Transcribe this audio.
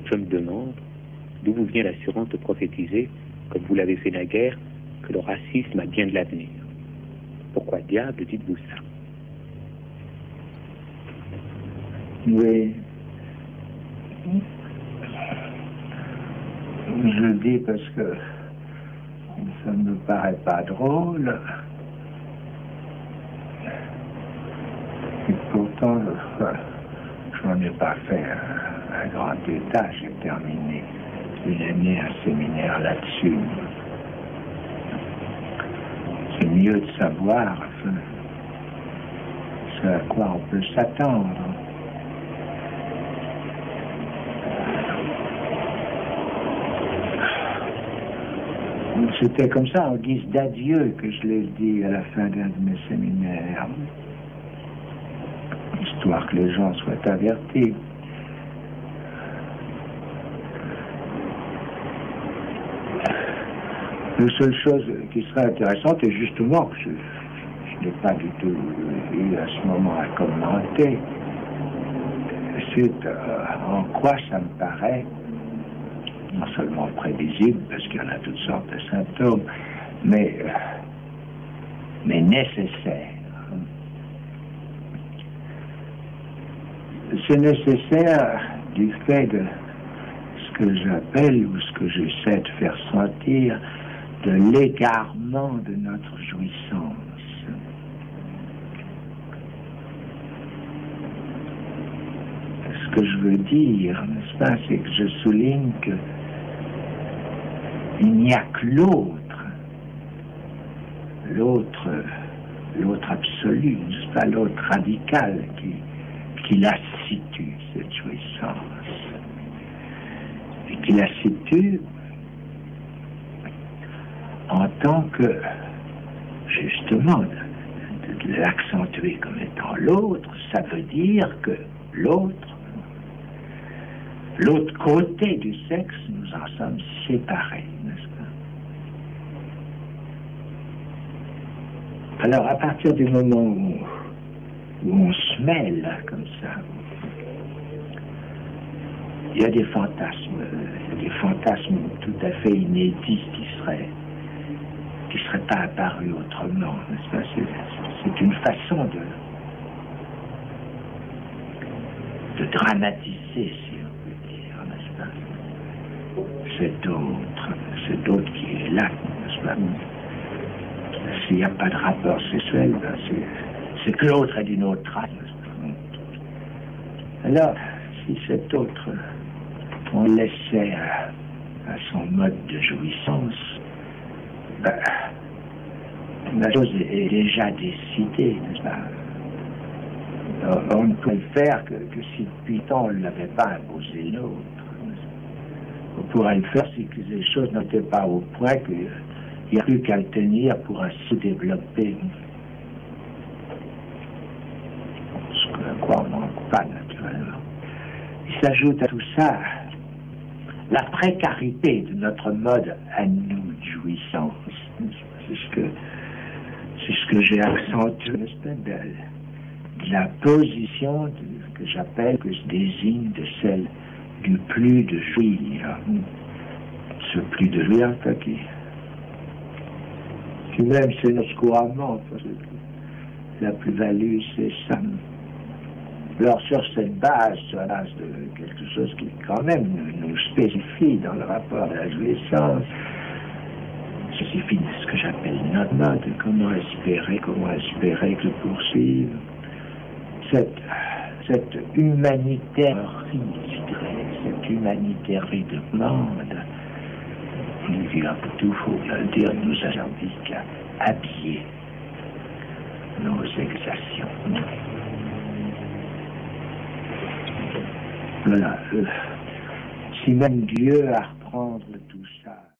Je me demande d'où vous vient l'assurance de prophétiser, comme vous l'avez fait naguère, que le racisme a bien de l'avenir. Pourquoi diable dites-vous ça? Oui. Je le dis parce que ça ne me paraît pas drôle. Et pourtant, je n'en ai pas fait un grand état. J'ai terminé une année un séminaire là-dessus. C'est mieux de savoir ce à quoi on peut s'attendre. C'était comme ça, en guise d'adieu, que je l'ai dit à la fin d'un de mes séminaires. Histoire que les gens soient avertis. La seule chose qui serait intéressante, et justement que je n'ai pas du tout eu à ce moment à commenter, c'est en quoi ça me paraît non seulement prévisible, parce qu'il y en a toutes sortes de symptômes, mais nécessaire. C'est nécessaire du fait de ce que j'appelle, ou ce que j'essaie de faire sentir, de l'égarement de notre jouissance. Ce que je veux dire, n'est-ce pas, c'est que je souligne que il n'y a que l'autre absolu, n'est-ce pas, l'autre radical qui la situe, cette jouissance. Et qui la situe en tant que, justement, de l'accentuer comme étant l'autre, ça veut dire que l'autre côté du sexe, nous en sommes séparés, n'est-ce pas? Alors, à partir du moment où on se mêle, comme ça, il y a des fantasmes tout à fait inédits qui seraient pas apparus autrement, n'est-ce pas? C'est une façon de dramatiser, si on peut dire, n'est-ce pas? Cet autre qui est là, n'est-ce pas? S'il n'y a pas de rapport sexuel, ben c'est que l'autre est d'une autre race, n'est-ce pas? Alors, si cet autre, on le laissait à son mode de jouissance, ben, la chose est déjà décidée, n'est-ce pas? On ne peut le faire que si depuis tant on ne l'avait pas imposé l'autre. On pourrait le faire si les choses n'étaient pas au point qu'il n'y a plus qu'à le tenir pour ainsi développer. Ce à quoi on ne manque pas naturellement. Il s'ajoute à tout ça la précarité de notre mode à nous de jouissance. C'est ce que j'ai accentué, de la position que j'appelle, que je désigne de celle du plus de jouir. Ce plus de jouir, qui même c'est notre couramment, la plus-value, c'est ça. Alors sur cette base, sur la base de quelque chose qui quand même nous spécifie dans le rapport à la jouissance, spécifie ce que j'appelle notre mode, comment espérer que le poursuive. Cette humanitaire, cette humanitaire demande, il y a tout, faut le dire, nous a servi qu'à habiller nos exactions. Voilà. Si même Dieu à reprendre